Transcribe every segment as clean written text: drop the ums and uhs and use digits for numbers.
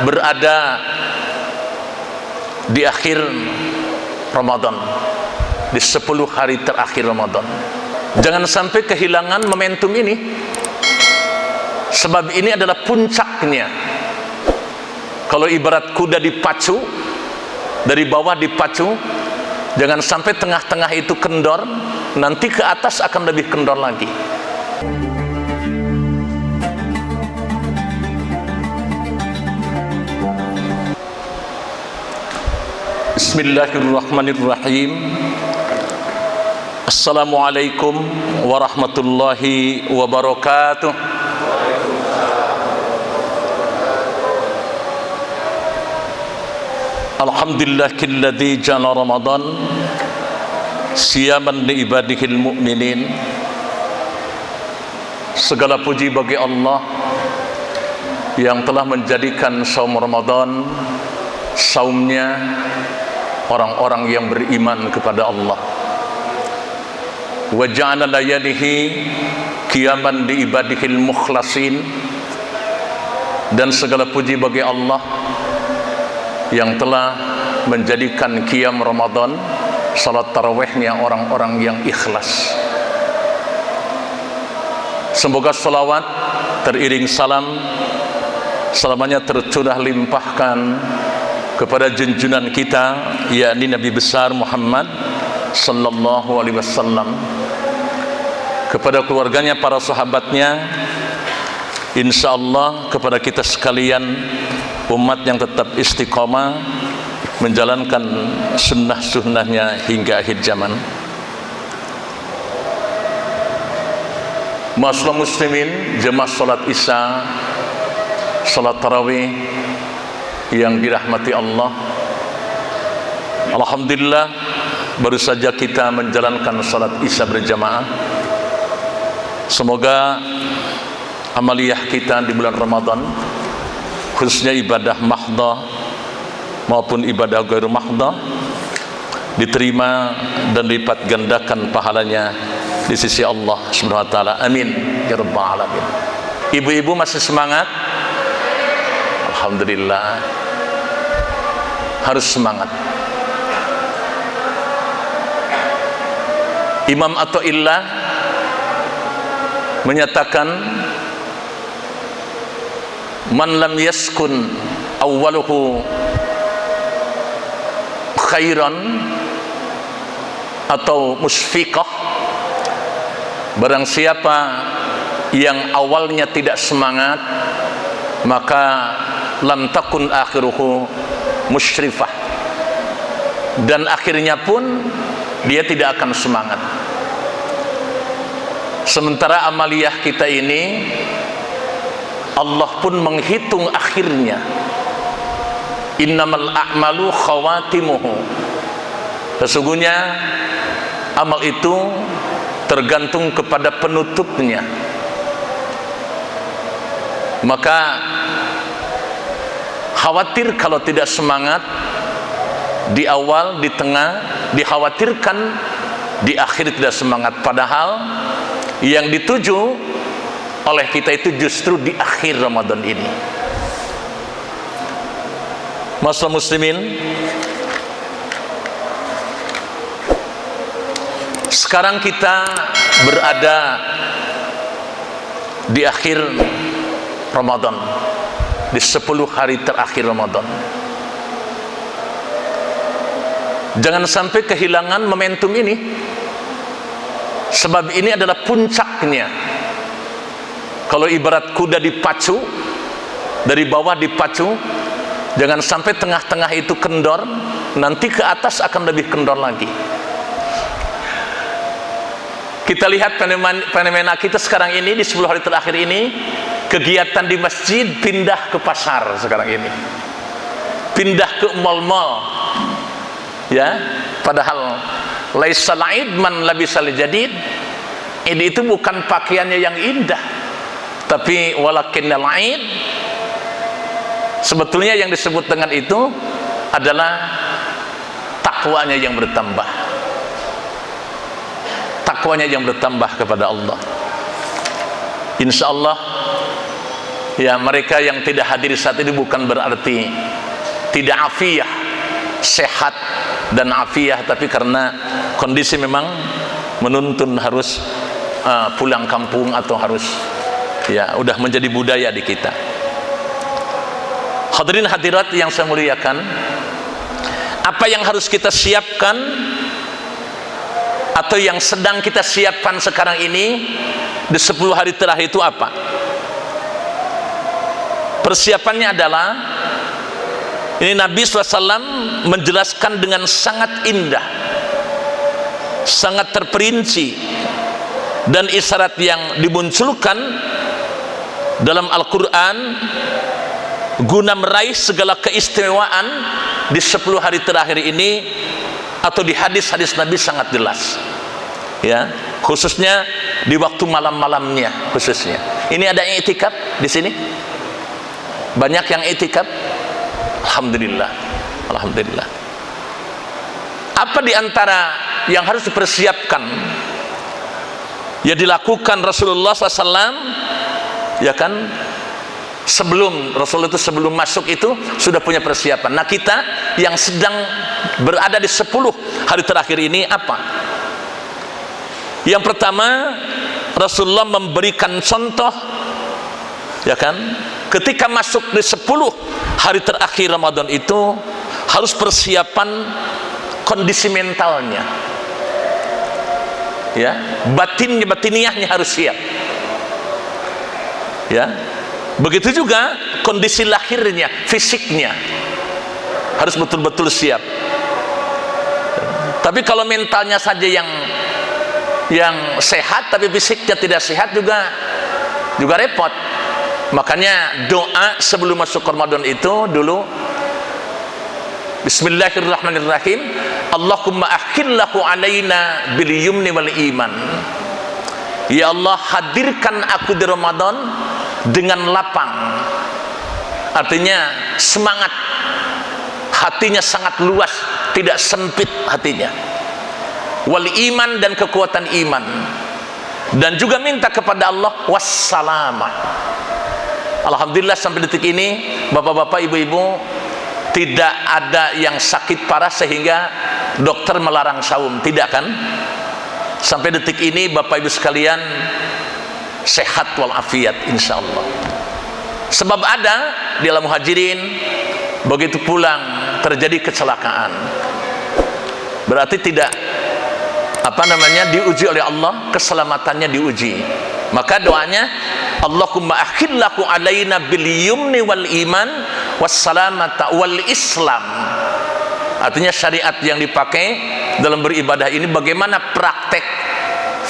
berada di akhir Ramadan, di 10 hari terakhir Ramadan. Jangan sampai kehilangan momentum ini, sebab ini adalah puncaknya. Kalau ibarat kuda dipacu, dari bawah dipacu, jangan sampai tengah-tengah itu kendor, nanti ke atas akan lebih kendor lagi. Bismillahirrahmanirrahim. Assalamualaikum warahmatullahi wabarakatuh. Alhamdulillahilladzi ja'ala Ramadan siyaman li ibadihil mu'minin. Segala puji bagi Allah yang telah menjadikan saum Ramadan saumnya orang-orang yang beriman kepada Allah. Wa ja'ala layalihi qiyaman li ibadihil mukhlasin. Dan segala puji bagi Allah yang telah menjadikan qiyam Ramadan salat tarawihnya orang-orang yang ikhlas. Semoga salawat teriring salam selamanya tercurah limpahkan kepada junjungan kita, yakni Nabi besar Muhammad sallallahu alaihi wasallam, kepada keluarganya, para sahabatnya, insyaallah kepada kita sekalian umat yang tetap istiqomah menjalankan sunnah-sunnahnya hingga akhir zaman. Ma'asyiral muslimin, jemaah salat Isya, salat tarawih yang dirahmati Allah. Alhamdulillah, baru saja kita menjalankan salat Isya berjamaah. Semoga amaliyah kita di bulan Ramadan, khususnya ibadah mahdah maupun ibadah ghairu mahdah, diterima dan lipat gandakan pahalanya di sisi Allah Subhanahu wa taala. Amin ya rabbal alamin. Ibu-ibu masih semangat? Alhamdulillah, harus semangat. Imam Athaillah menyatakan, man lam yaskun awwaluhu khairan atau musfiqah, barang siapa yang awalnya tidak semangat, maka lam takun akhiruhu musyrifah, dan akhirnya pun dia tidak akan semangat. Sementara amaliyah kita ini Allah pun menghitung akhirnya. Innamal a'malu khawatimuhu. Sesungguhnya amal itu tergantung kepada penutupnya. Maka khawatir kalau tidak semangat di awal, di tengah, dikhawatirkan di akhir tidak semangat, padahal yang dituju oleh kita itu justru di akhir Ramadan ini. Ma'asyiral muslimin, sekarang kita berada di akhir Ramadan, di 10 hari terakhir Ramadan. Jangan sampai kehilangan momentum ini, sebab ini adalah puncaknya. Kalau ibarat kuda dipacu, dari bawah dipacu, jangan sampai tengah-tengah itu kendor, nanti ke atas akan lebih kendor lagi. Kita lihat fenomena kita sekarang ini, di 10 hari terakhir ini, kegiatan di masjid pindah ke pasar sekarang ini, pindah ke mal-mal, ya. Padahal laisal aid man labisal jadid, ini itu bukan pakaiannya yang indah, tapi walakinnal aid, sebetulnya yang disebut dengan itu adalah takwanya yang bertambah, takwanya yang bertambah kepada Allah. Insya Allah Ya, mereka yang tidak hadir saat ini bukan berarti tidak afiah, sehat dan afiah, tapi karena kondisi memang menuntun harus pulang kampung atau harus, ya udah menjadi budaya di kita. Hadirin hadirat yang saya muliakan, apa yang harus kita siapkan atau yang sedang kita siapkan sekarang ini di 10 hari terakhir itu apa? Persiapannya adalah, ini Nabi SAW menjelaskan dengan sangat indah, sangat terperinci, dan isyarat yang dimunculkan dalam Al-Quran guna meraih segala keistimewaan di 10 hari terakhir ini, atau di hadis-hadis Nabi sangat jelas, ya, khususnya di waktu malam-malamnya khususnya. Ini ada yang i'tikaf di sini? Banyak yang i'tikaf? Alhamdulillah, alhamdulillah. Apa di antara yang harus dipersiapkan, ya dilakukan Rasulullah SAW, ya kan, sebelum Rasulullah itu sebelum masuk itu sudah punya persiapan. Nah, kita yang sedang berada di 10 hari terakhir ini apa? Yang pertama, Rasulullah memberikan contoh, ya kan, ketika masuk di 10 hari terakhir Ramadan itu harus persiapan kondisi mentalnya, ya, batiniahnya harus siap, ya. Begitu juga kondisi lahirnya, fisiknya harus betul-betul siap. Tapi kalau mentalnya saja yang sehat tapi fisiknya tidak sehat juga repot. Makanya doa sebelum masuk Ramadan itu dulu, Bismillahirrahmanirrahim, Allahumma akhillahu alaina bil yumni wal iman. Ya Allah, hadirkan aku di Ramadan dengan lapang, artinya semangat, hatinya sangat luas, tidak sempit hatinya, wal iman, dan kekuatan iman, dan juga minta kepada Allah wassalamah. Alhamdulillah sampai detik ini bapak-bapak, ibu-ibu, tidak ada yang sakit parah sehingga dokter melarang saum, tidak kan? Sampai detik ini bapak ibu sekalian sehat walafiat insyaallah. Sebab ada di dalam muhajirin, begitu pulang terjadi kecelakaan, berarti tidak diuji oleh Allah, keselamatannya diuji. Maka doanya, Allahumma akhillahu alaina bil yumni wal iman wassalamata wal islam. Artinya syariat yang dipakai dalam beribadah ini, bagaimana praktek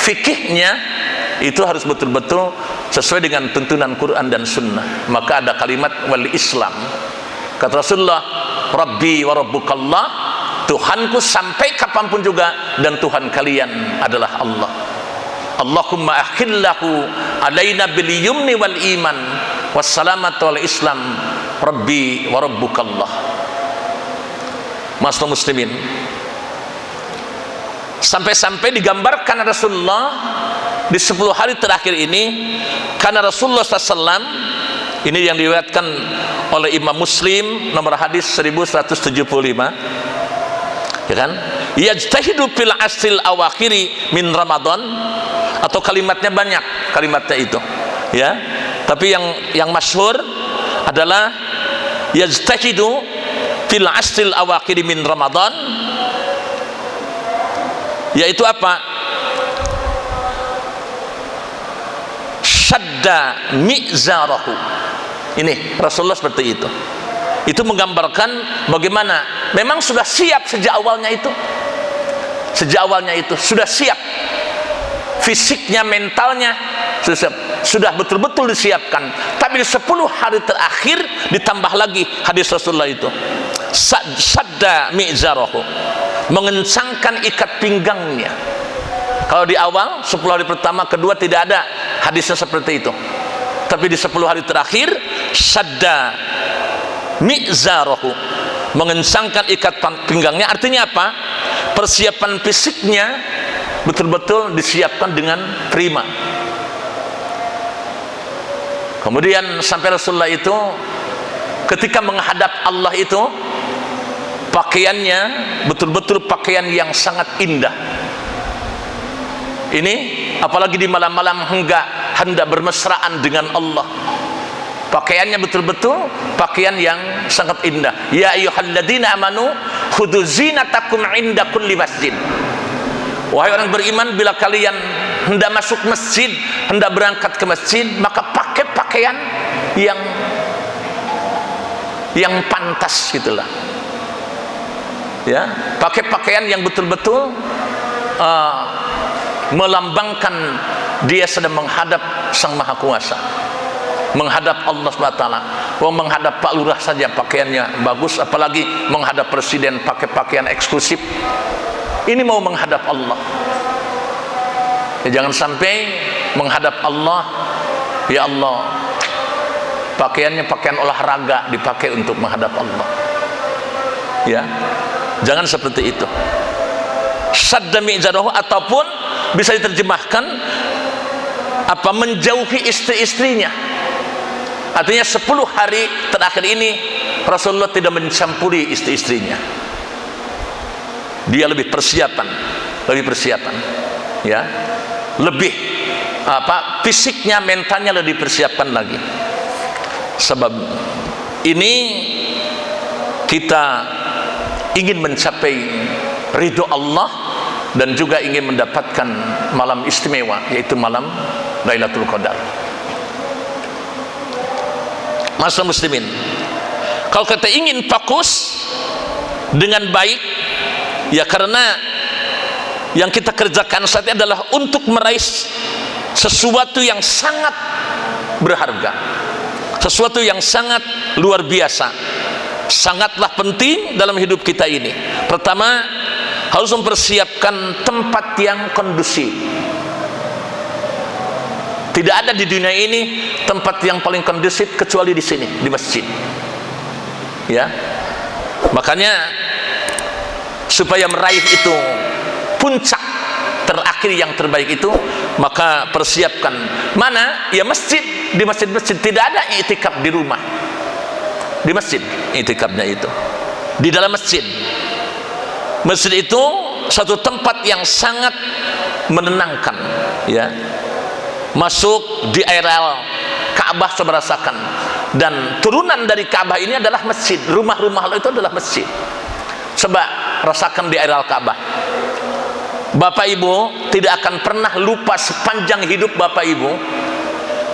fikihnya itu harus betul-betul sesuai dengan tuntunan Quran dan Sunnah. Maka ada kalimat wal Islam. Kata Rasulullah, Rabbi wa Rabbukallah, Tuhanku sampai kapanpun juga, dan Tuhan kalian adalah Allah. Allahumma akhillahu alaina bil yumni wal iman wassalamatu wal Islam, Rabbi wa Rabbukallah. Masnun muslimin, sampai-sampai digambarkan Rasulullah di 10 hari terakhir ini, karena Rasulullah SAW, ini yang diriwayatkan oleh Imam Muslim nomor hadis 1175, ya kan, yajtahidu fil asril awakhiri min Ramadan, atau kalimatnya banyak, kalimatnya itu, ya, tapi yang masyhur adalah yajtahidu fil asril awakhiri min Ramadan, yaitu apa? Syadda mi'zarahu. Ini Rasulullah seperti itu. Itu menggambarkan bagaimana memang sudah siap sejak awalnya itu. Sejak awalnya itu sudah siap. Fisiknya, mentalnya sudah betul-betul disiapkan. Tapi di 10 hari terakhir ditambah lagi hadis Rasulullah itu. Syadda mi'zarahu, mengencangkan ikat pinggangnya. Kalau di awal 10 hari pertama, kedua tidak ada hadisnya seperti itu. Tapi di 10 hari terakhir, syadda mi'zarahu, mengencangkan ikat pinggangnya. Artinya apa? Persiapan fisiknya betul-betul disiapkan dengan prima. Kemudian sampai Rasulullah itu ketika menghadap Allah itu pakaiannya betul-betul pakaian yang sangat indah. Ini apalagi di malam-malam hendak bermesraan dengan Allah, pakaiannya betul-betul pakaian yang sangat indah. Ya ayyuhalladzina amanu khudzu zinatakum inda kulli masjid. Wahai orang beriman, bila kalian hendak masuk masjid, hendak berangkat ke masjid, maka pakai pakaian yang pantas gitulah. Ya, pakai pakaian yang betul-betul melambangkan dia sedang menghadap Sang Maha Kuasa, menghadap Allah SWT. Menghadap Pak Lurah saja pakaiannya bagus, apalagi menghadap presiden pakai pakaian eksklusif. Ini mau menghadap Allah. Ya, jangan sampai menghadap Allah, ya Allah, pakaiannya pakaian olahraga dipakai untuk menghadap Allah. Ya, jangan seperti itu. Sadda mi'zarahu, ataupun bisa diterjemahkan apa, menjauhi istri-istrinya. Artinya 10 hari terakhir ini Rasulullah tidak mencampuri istri-istrinya. Dia lebih persiapan, ya, lebih apa, fisiknya, mentalnya lebih persiapan lagi. Sebab ini kita ingin mencapai ridho Allah dan juga ingin mendapatkan malam istimewa, yaitu malam Lailatul Qadar. Masa muslimin, kalau kita ingin fokus dengan baik, ya karena yang kita kerjakan saat ini adalah untuk meraih sesuatu yang sangat berharga, sesuatu yang sangat luar biasa, sangatlah penting dalam hidup kita ini. Pertama, harus mempersiapkan tempat yang kondusif. Tidak ada di dunia ini tempat yang paling kondusif kecuali di sini, di masjid. Ya, makanya supaya meraih itu puncak terakhir yang terbaik itu, maka persiapkan mana? Ya masjid. Di masjid-masjid, tidak ada i'tikaf di rumah, di masjid i'tikafnya itu di dalam masjid. Masjid itu satu tempat yang sangat menenangkan, ya. Masuk di areal Ka'bah, coba rasakan, dan turunan dari Ka'bah ini adalah masjid. Rumah-rumah Allah itu adalah masjid. Coba rasakan di areal Ka'bah. Bapak Ibu tidak akan pernah lupa sepanjang hidup Bapak Ibu,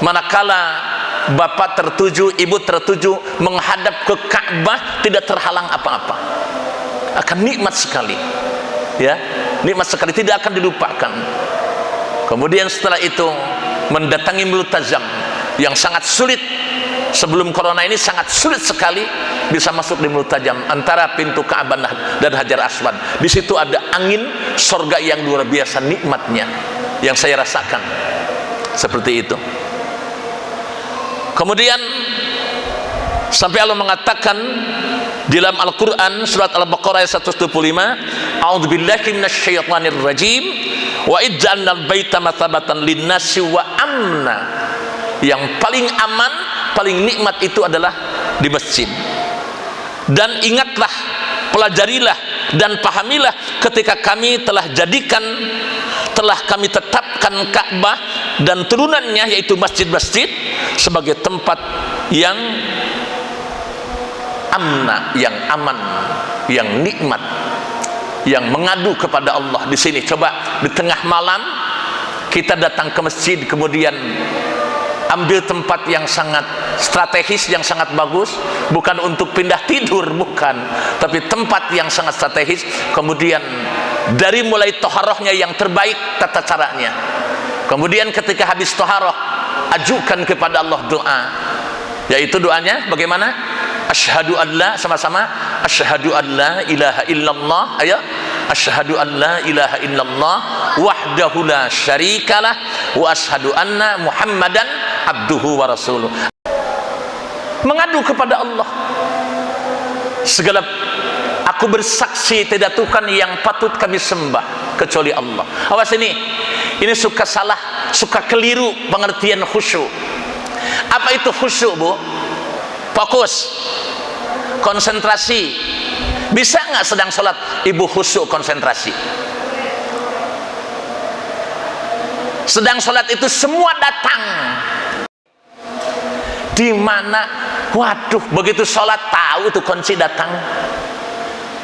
manakala Bapak tertuju, Ibu tertuju menghadap ke Ka'bah, tidak terhalang apa-apa. Akan nikmat sekali, ya, nikmat sekali, tidak akan dilupakan. Kemudian setelah itu mendatangi multazam yang sangat sulit. Sebelum corona ini sangat sulit sekali bisa masuk di multazam antara pintu Ka'bah dan Hajar Aswad. Di situ ada angin sorga yang luar biasa nikmatnya, yang saya rasakan seperti itu. Kemudian sampai Allah mengatakan di dalam Al-Quran surat Al-Baqarah ayat 125, a'udzubillahi minasyaitonir rajim, wa ij'alnal baita mathabatan linnasi wa amna. Yang paling aman, paling nikmat itu adalah di masjid. Dan ingatlah, pelajarilah dan pahamilah ketika kami telah kami tetapkan Ka'bah dan turunannya, yaitu masjid-masjid, sebagai tempat yang amna, yang aman, yang nikmat, yang mengadu kepada Allah. Di sini coba di tengah malam kita datang ke masjid, kemudian ambil tempat yang sangat strategis, yang sangat bagus, bukan untuk pindah tidur, bukan, tapi tempat yang sangat strategis. Kemudian dari mulai toharohnya yang terbaik, tata caranya. Kemudian ketika habis toharoh, ajukan kepada Allah doa, yaitu doanya bagaimana? Asyhadu an la, sama-sama, asyhadu an la ilaha illallah, ayo, asyhadu an la ilaha illallah wahdahu la syarikalah wa asyhadu anna muhammadan abduhu wa rasuluh. Mengadu kepada Allah, segala aku bersaksi tidak Tuhan yang patut kami sembah kecuali Allah. Awas ini suka salah, suka keliru pengertian khusyuk. Apa itu khusyuk, Bu? Fokus, konsentrasi. Bisa nggak sedang sholat ibu khusyuk konsentrasi? Sedang sholat itu semua datang. Di mana? Waduh, begitu sholat tahu tuh kunci datang.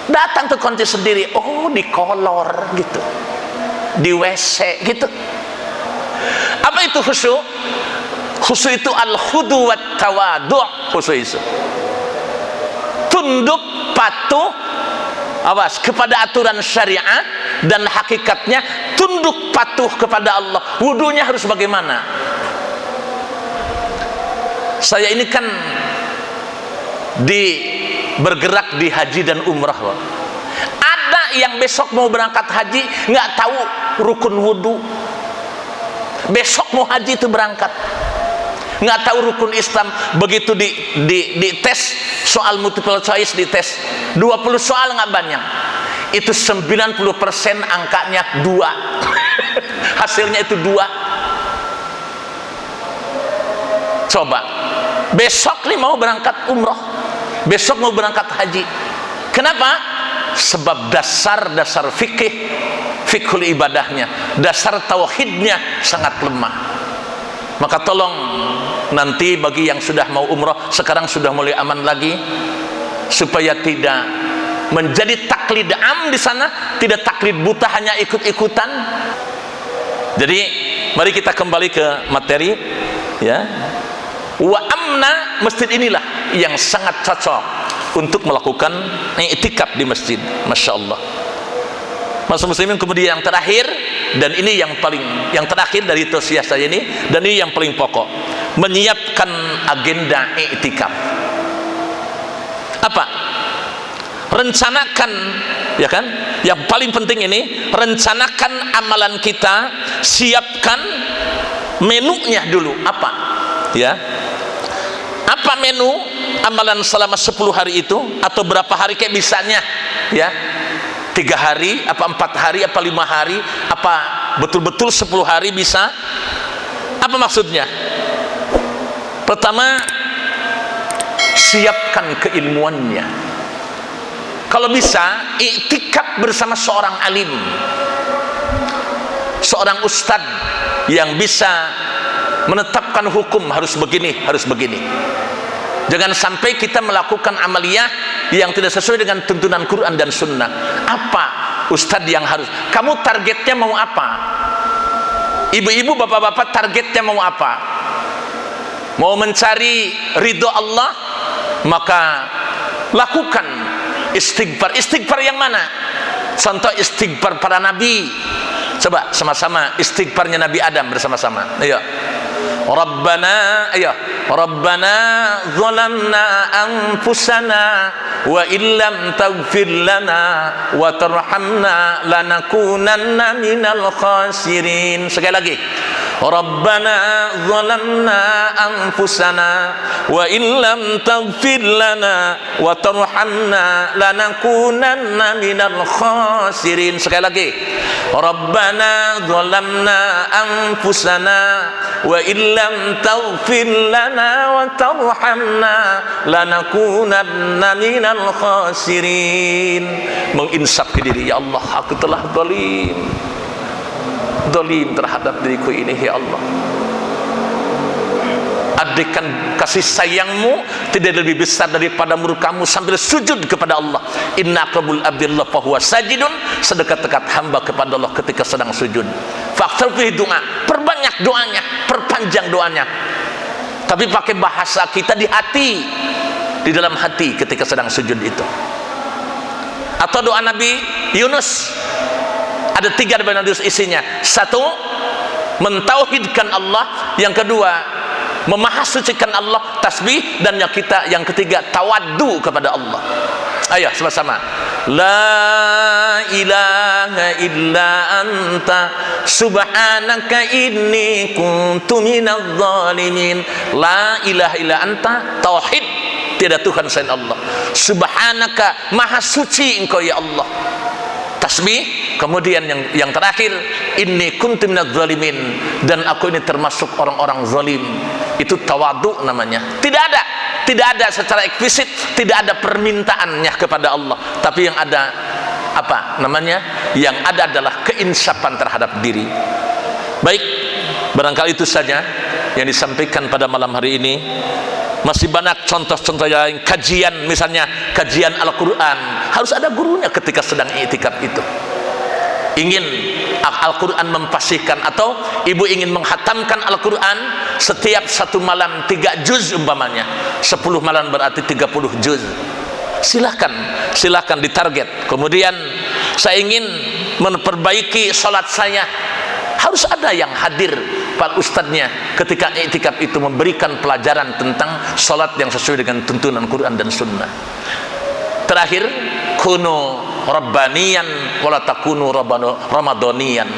Datang tuh kunci sendiri. Oh, di kolor gitu, di WC gitu. Apa itu khusyuk? Khusyuk itu al-khudu wat tawadu'. Khusyuk itu tunduk patuh, awas, kepada aturan syariat, dan hakikatnya tunduk patuh kepada Allah. Wudunya harus bagaimana? Saya ini kan bergerak di haji dan umrah. Ada yang besok mau berangkat haji nggak tahu rukun wudu. Besok mau haji itu berangkat nggak tahu rukun Islam. Begitu di tes soal multiple choice, di tes 20 soal nggak banyak, itu 90% angkanya 2. Hasilnya itu 2. Coba besok nih mau berangkat umroh, besok mau berangkat haji. Kenapa? Sebab dasar fikhul ibadahnya, dasar tauhidnya sangat lemah. Maka tolong nanti bagi yang sudah mau umroh, sekarang sudah mulai aman lagi, supaya tidak menjadi taklid am di sana, tidak taklid buta hanya ikut-ikutan. Jadi mari kita kembali ke materi, ya. Wa amna, masjid inilah yang sangat cocok untuk melakukan i'tikaf di masjid. Masya Allah. Mas muslimin, kemudian yang terakhir, dan ini yang terakhir dari tausiah saya ini, dan ini yang paling pokok, menyiapkan agenda i'tikaf. Apa? Rencanakan, ya kan? Yang paling penting ini, rencanakan amalan kita, siapkan menunya dulu. Apa? Ya. Apa menu amalan selama 10 hari itu, atau berapa hari kayak bisanya, ya? 3 hari, apa 4 hari, apa 5 hari, apa betul-betul 10 hari bisa? Apa maksudnya? Pertama, siapkan keilmuannya. Kalau bisa, i'tikaf bersama seorang alim, seorang ustadz yang bisa menetapkan hukum, harus begini, harus begini. Jangan sampai kita melakukan amaliyah yang tidak sesuai dengan tuntunan Quran dan Sunnah. Apa ustadz yang harus? Kamu targetnya mau apa? Ibu-ibu, bapak-bapak, targetnya mau apa? Mau mencari ridho Allah? Maka lakukan istighfar. Istighfar yang mana? Contoh istighfar para nabi. Coba sama-sama istighfarnya Nabi Adam bersama-sama. Ayo. Rabbana, ayo. Rabbana zalamna anfusana wa illam taghfir lana wa tarhamna lanakunanna minal khasirin. Sekali lagi. Rabbana zalamna anfusana wa illam taghfir lana wa tarhamna lanakunanna minal khasirin. Sekali lagi. Rabbana zalamna anfusana wa illam taghfir lana wa tarhamna lanakunanna minal khasirin. Menginsaf ke diri, ya Allah, aku telah zalim terhadap diriku ini, ya Allah. Adekan kasih sayangmu tidak lebih besar daripada murkamu, sambil sujud kepada Allah. Inna qabul abdillah fahuwa sajidun, sedekat-dekat hamba kepada Allah ketika sedang sujud. Faktor doa, perbanyak doanya, perpanjang doanya, tapi pakai bahasa kita di hati, di dalam hati ketika sedang sujud itu. Atau doa Nabi Yunus, ada 3 doa Nabi Yunus isinya. 1, mentauhidkan Allah. Yang kedua, memahasucikan Allah, tasbih. Dan yang ketiga, tawaddu kepada Allah. Ayo sama-sama. La ilaha illa anta subhanaka inni kuntu minadz zalimin. La ilaha illa anta, tauhid, tidak Tuhan selain Allah. Subhanaka, maha suci engkau ya Allah. Tasbih. Kemudian yang terakhir, inni kuntu minadz zalimin, dan aku ini termasuk orang-orang zalim. Itu tawadu namanya. Tidak ada secara eksplisit, tidak ada permintaannya kepada Allah, tapi yang ada apa namanya? Yang ada adalah keinsapan terhadap diri. Baik, barangkali itu saja yang disampaikan pada malam hari ini. Masih banyak contoh-contoh yang kajian, misalnya kajian Al-Quran, harus ada gurunya ketika sedang i'tikaf itu. Ingin Al-Quran memfasihkan, atau ibu ingin menghatamkan Al-Quran setiap satu malam 3 juz umpamanya, 10 malam berarti 30 juz. Silahkan ditarget. Kemudian saya ingin memperbaiki sholat saya, harus ada yang hadir para ustadznya ketika i'tikaf itu, memberikan pelajaran tentang sholat yang sesuai dengan tuntunan Quran dan Sunnah. Terakhir, kunu rabbaniyan wala takunu ramadaniyan.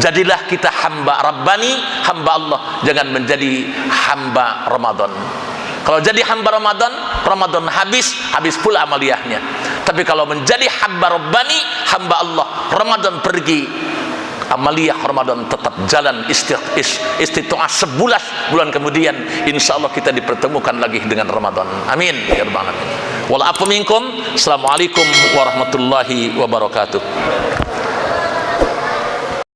Jadilah kita hamba rabbani, hamba Allah, jangan menjadi hamba Ramadan. Kalau jadi hamba Ramadan habis pula amaliyahnya. Tapi kalau menjadi hamba rabbani, hamba Allah, Ramadan pergi, amaliyah Ramadan tetap jalan, istitoah 11 bulan kemudian insya Allah kita dipertemukan lagi dengan Ramadan. Amin ya rabbal alamin. Wal afu minkum. Assalamualaikum warahmatullahi wabarakatuh.